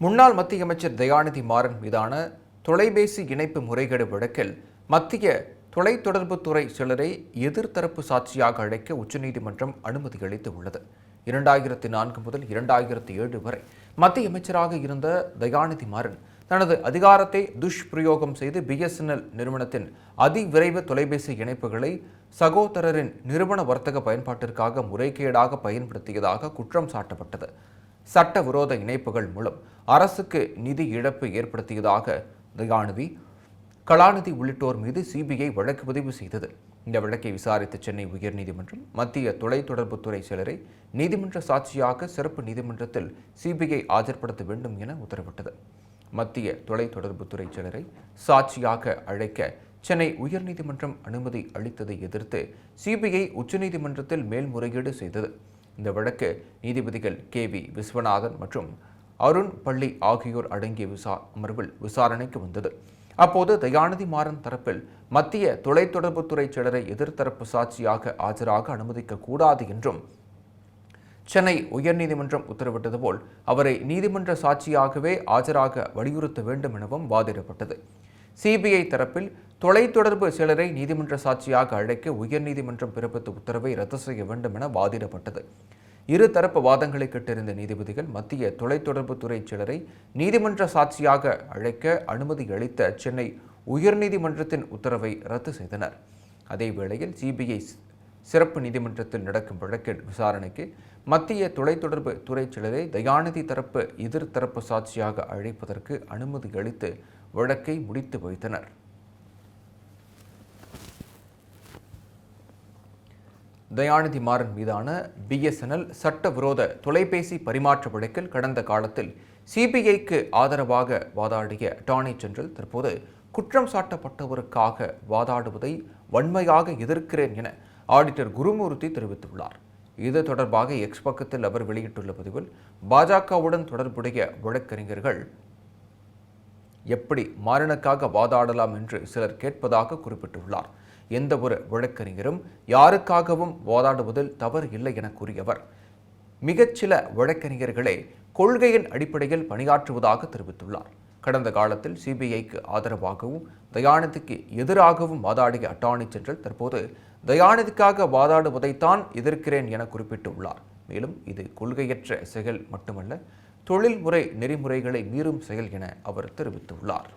முன்னாள் மத்திய அமைச்சர் தயாநிதி மாறன் மீதான தொலைபேசி இணைப்பு முறைகேடு வழக்கில் மத்திய தொலைத்தொடர்புத்துறை செயலரை எதிர்த்தரப்பு சாட்சியாக அழைக்க உச்சநீதிமன்றம் அனுமதி அளித்துள்ளது. 2004 முதல் 2007 வரை மத்திய அமைச்சராக இருந்த தயாநிதி மாறன் தனது அதிகாரத்தை துஷ்பிரயோகம் செய்து BSNL நிறுவனத்தின் அதிவிரைவு தொலைபேசி இணைப்புகளை சகோதரரின் நிறுவன வர்த்தக பயன்பாட்டிற்காக முறைகேடாக பயன்படுத்தியதாக குற்றம் சாட்டப்பட்டது. சட்டவிரோத இணைப்புகள் மூலம் அரசுக்கு நிதி இழப்பு ஏற்படுத்தியதாக தயாநிதி, கலாநிதி உள்ளிட்டோர் மீது CBI வழக்கு பதிவு செய்தது. இந்த வழக்கை விசாரித்த சென்னை உயர்நீதிமன்றம் மத்திய தொலைத்தொடர்புத்துறை செயலரை நீதிமன்ற சாட்சியாக சிறப்பு நீதிமன்றத்தில் CBI ஆஜர்படுத்த வேண்டும் என உத்தரவிட்டது. மத்திய தொலைத்தொடர்புத்துறை செயலரை சாட்சியாக அழைக்க சென்னை உயர்நீதிமன்றம் அனுமதி அளித்ததை எதிர்த்து CBI உச்சநீதிமன்றத்தில் மேல்முறையீடு செய்தது. இந்த வழக்கு நீதிபதிகள் KV விஸ்வநாதன் மற்றும் அருண் பள்ளி ஆகியோர் அடங்கிய அமர்வில் விசாரணைக்கு வந்தது. அப்போது தயாநிதி மாறன் தரப்பில் மத்திய தொலைத்தொடர்புத்துறை செயலரை எதிர்த்தரப்பு சாட்சியாக ஆஜராக அனுமதிக்க கூடாது என்றும் சென்னை உயர்நீதிமன்றம் உத்தரவிட்டது போல் அவரை நீதிமன்ற சாட்சியாகவே ஆஜராக வலியுறுத்த வேண்டும் எனவும் வாதிடப்பட்டது. CBI தரப்பில் தொலைத்தொடர்பு செயலரை நீதிமன்ற சாட்சியாக அழைக்க உயர்நீதிமன்றம் பிறப்பித்த உத்தரவை ரத்து செய்ய வேண்டும் என வாதிடப்பட்டது. இரு தரப்பு வாதங்களை கேட்டறிந்த நீதிபதிகள் மத்திய தொலைத்தொடர்புத்துறை செயலரை நீதிமன்ற சாட்சியாக அழைக்க அனுமதி அளித்த சென்னை உயர்நீதிமன்றத்தின் உத்தரவை ரத்து செய்தனர். அதேவேளையில் CBI சிறப்பு நீதிமன்றத்தில் நடக்கும் வழக்கின் விசாரணைக்கு மத்திய தொலைத்தொடர்பு துறை செயலரை தயாநிதி தரப்பு எதிர்த்தரப்பு சாட்சியாக அழைப்பதற்கு அனுமதி அளித்து வழக்கை முடித்து வைத்தனர். தயாநிதி மாறன் மீதான BSNL சட்டவிரோத தொலைபேசி பரிமாற்ற வழக்கில் கடந்த காலத்தில் CBIக்கு ஆதரவாக வாதாடிய அட்டார்னி ஜெனரல் தற்போது குற்றம் சாட்டப்பட்டவருக்காக வாதாடுவதை வன்மையாக எதிர்க்கிறேன் என ஆடிட்டர் குருமூர்த்தி தெரிவித்துள்ளார். இது தொடர்பாக X பக்கத்தில் அவர் வெளியிட்டுள்ள பதிவில், பாஜகவுடன் தொடர்புடைய வழக்கறிஞர்கள் எப்படி மாறனுக்காக வாதாடலாம் என்று சிலர் கேட்பதாக குறிப்பிட்டுள்ளார். எந்த ஒரு வழக்கறிஞரும் யாருக்காகவும் வாதாடுவதில் தவறு இல்லை என கூறியவர், மிகச்சில வழக்கறிஞர்களே கொள்கையின் அடிப்படையில் பணியாற்றுவதாக தெரிவித்துள்ளார். கடந்த காலத்தில் CBIக்கு ஆதரவாகவும் தயாநிதிக்கு எதிராகவும் வாதாடிய அட்டார்னி ஜெனரல் தற்போது தயாநிதிக்காக வாதாடுவதைத்தான் எதிர்க்கிறேன் என குறிப்பிட்டுள்ளார். மேலும் இது கொள்கையற்ற செயல் மட்டுமல்ல, தொழில்முறை நெறிமுறைகளை மீறும் செயல் என அவர் தெரிவித்துள்ளார்.